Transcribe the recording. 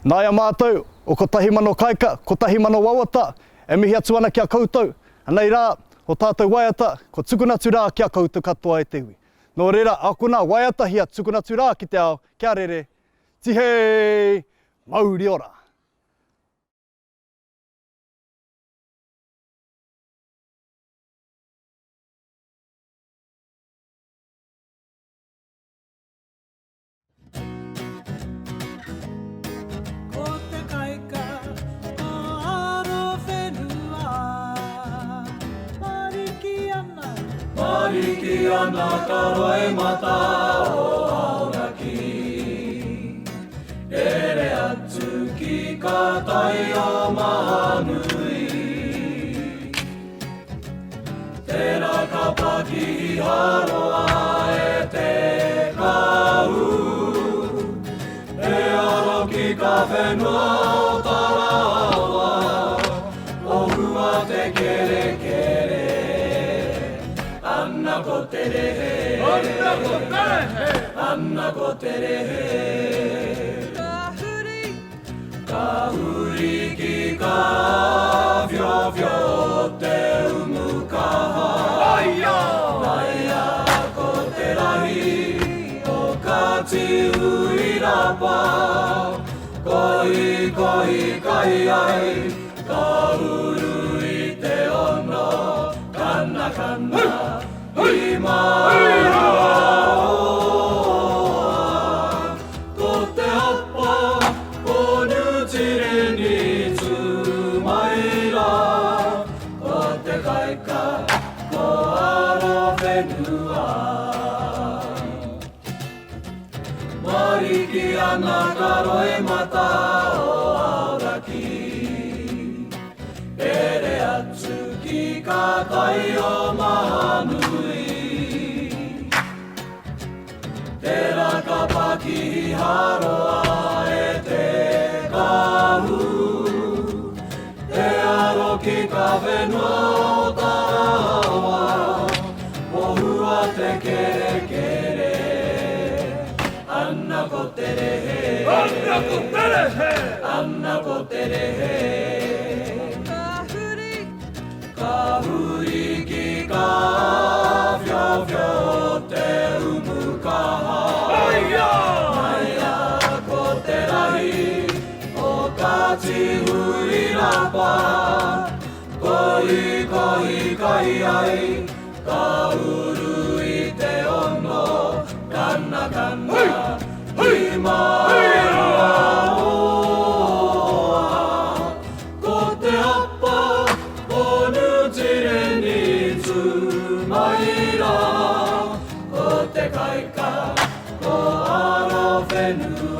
Nā ia mātou, o ko tahi mano kaika, ko tahi mano wawata, e mihi atu ana kia koutou. Anei rā, o tātou waiata, ko tukunatu rā kia koutou katoa e te hui. Nō reira, ako nā waiata hia tukunatu rā ki te ao, kia rere, tihei, mauri ora. Mariki ana ka roe mata o auraki. Ere atu ki ka tai o mahanui. Tera ka paki haroa e te kau. E aroki ka whenua o tarawa. O hua te kere kere. Anna ko te rehe, Anna ko te rehe, Anna ko te rehe. Ka huri ki ka whio whio te umukaha. Naia ko te rahi o ka tiu i rapa. Koi koi kai ai, ka uru i te ono. Kana kana. Ko te hapa o nutire ni tumaira. Ko te kaika ko aro whenua. Mariki ana ka roe mata o auraki. Ere atu ki ka tai o mahanui. Tera ka paki haroa e te kahu. E aroki ka whenua o tarawa. O hua te kere kere. Anna ko te rehe, Anna ko te rehe, Anna ko te rehe. Ka huri ki ka whio whio te umukaha. Naia ko te rahi o ka tihu i rapa. Koi koi kai ai, ka uru i te ono. Kana kana, i maua oa. Ko te hapa o nutire ni tumaira. Ko te kaika ko aro whenua.